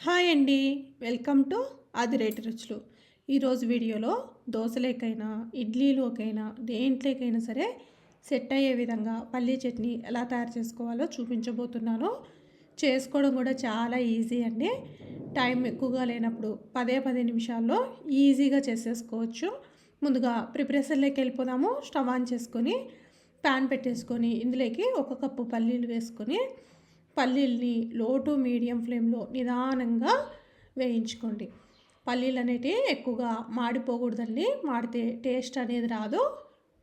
Hi అండి. Welcome to ఆదిరేటి రుచులు. ఈరోజు వీడియోలో దోశలేకైనా ఇడ్లీలోకైనా దేంట్లోకైనా సరే సెట్ అయ్యే విధంగా పల్లీ చట్నీ ఎలా తయారు చేసుకోవాలో చూపించబోతున్నాను. చేసుకోవడం కూడా చాలా ఈజీ అండి. టైం ఎక్కువగా లేనప్పుడు 10 నిమిషాల్లో ఈజీగా చేసేసుకోవచ్చు. ముందుగా ప్రిపరేషన్లోకి వెళ్ళిపోదాము. స్టవ్ ఆన్ చేసుకొని ప్యాన్ పెట్టేసుకొని ఇందులోకి 1 కప్పు పల్లీలు వేసుకొని పల్లీల్ని లో టు మీడియం ఫ్లేమ్లో నిదానంగా వేయించుకోండి. పల్లీలు అనేటివి ఎక్కువగా మాడిపోకూడదండి. మాడితే టేస్ట్ అనేది రాదు.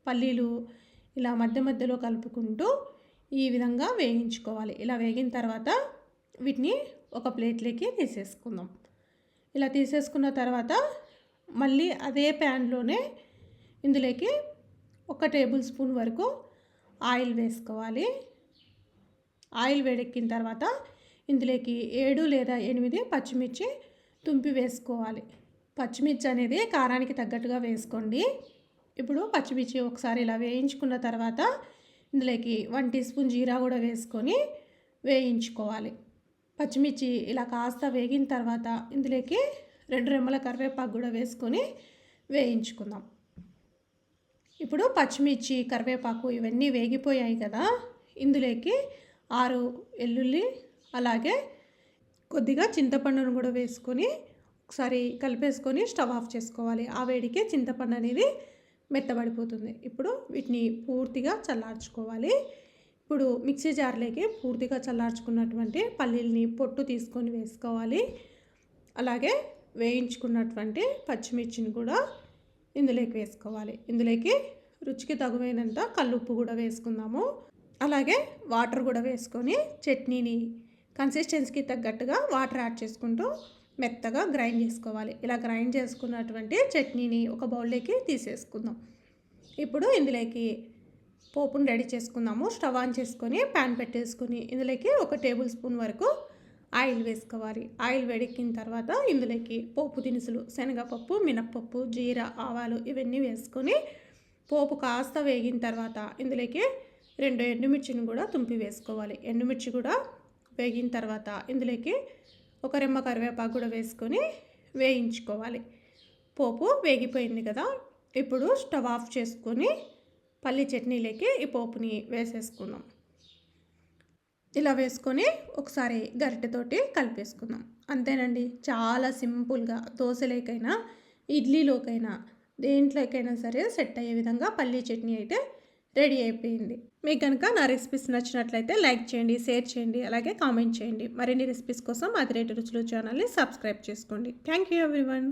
పల్లీలు ఇలా మధ్య మధ్యలో కలుపుకుంటూ ఈ విధంగా వేయించుకోవాలి. ఇలా వేగిన తర్వాత వీటిని ఒక ప్లేట్లోకి తీసేసుకుందాం. ఇలా తీసేసుకున్న తర్వాత మళ్ళీ అదే ప్యాన్లోనే ఇందులోకి 1 టేబుల్ స్పూన్ వరకు ఆయిల్ వేసుకోవాలి. ఆయిల్ వేడెక్కిన తర్వాత ఇందులోకి 7 లేదా 8 పచ్చిమిర్చి తుంపి వేసుకోవాలి. పచ్చిమిర్చి అనేది కారానికి తగ్గట్టుగా వేసుకోండి. ఇప్పుడు పచ్చిమిర్చి ఒకసారి ఇలా వేయించుకున్న తర్వాత ఇందులోకి 1 టీ స్పూన్ జీరా కూడా వేసుకొని వేయించుకోవాలి. పచ్చిమిర్చి ఇలా కాస్త వేగిన తర్వాత ఇందులోకి 2 రెమ్మల కరివేపాకు కూడా వేసుకొని వేయించుకుందాం. ఇప్పుడు పచ్చిమిర్చి కరివేపాకు ఇవన్నీ వేగిపోయాయి కదా, ఇందులోకి 6 వెల్లుల్లి అలాగే కొద్దిగా చింతపండును కూడా వేసుకొని ఒకసారి కలిపేసుకొని స్టవ్ ఆఫ్ చేసుకోవాలి. ఆ వేడికి చింతపండు అనేది మెత్తబడిపోతుంది. ఇప్పుడు వీటిని పూర్తిగా చల్లార్చుకోవాలి. ఇప్పుడు మిక్సీ జార్లోకి పూర్తిగా చల్లార్చుకున్నటువంటి పల్లీల్ని పొట్టు తీసుకొని వేసుకోవాలి. అలాగే వేయించుకున్నటువంటి పచ్చిమిర్చిని కూడా ఇందులోకి వేసుకోవాలి. ఇందులోకి రుచికి తగువైనంత కల్లుప్పు కూడా వేసుకుందాము. అలాగే వాటర్ కూడా వేసుకొని చట్నీని కన్సిస్టెన్సీకి తగ్గట్టుగా వాటర్ యాడ్ చేసుకుంటూ మెత్తగా గ్రైండ్ చేసుకోవాలి. ఇలా గ్రైండ్ చేసుకున్నటువంటి చట్నీని ఒక బౌల్లోకి తీసేసుకుందాం. ఇప్పుడు ఇందులోకి పోపును రెడీ చేసుకుందాము. స్టవ్ ఆన్ చేసుకొని ప్యాన్ పెట్టేసుకొని ఇందులోకి 1 టేబుల్ స్పూన్ వరకు ఆయిల్ వేసుకోవాలి. ఆయిల్ వేడెక్కిన తర్వాత ఇందులోకి పోపు దినుసులు శనగపప్పు, మినప్పప్పు, జీరా, ఆవాలు ఇవన్నీ వేసుకొని పోపు కాస్త వేగిన తర్వాత ఇందులోకి 2 ఎండుమిర్చిని కూడా తుంపి వేసుకోవాలి. ఎండుమిర్చి కూడా వేగిన తర్వాత ఇందులోకి 1 రెమ్మ కరివేపాకు కూడా వేసుకొని వేయించుకోవాలి. పోపు వేగిపోయింది కదా, ఇప్పుడు స్టవ్ ఆఫ్ చేసుకొని పల్లి చట్నీలోకి ఈ పోపుని వేసేసుకుందాం. ఇలా వేసుకొని ఒకసారి గరిటెతోటి కలిపేసుకుందాం. అంతేనండి, చాలా సింపుల్గా దోశలోకైనా ఇడ్లీలోకైనా దేంట్లోకైనా సరే సెట్ అయ్యే విధంగా పల్లీ చట్నీ అయితే రెడీ అయిపోయింది. మీకు కనుక నా రెసిపీస్ నచ్చినట్లయితే లైక్ చేయండి, షేర్ చేయండి, అలాగే కామెంట్ చేయండి. మరిన్ని రెసిపీస్ కోసం ఆదిరేటి రుచులు ఛానల్ని సబ్స్క్రైబ్ చేసుకోండి. Thank you everyone.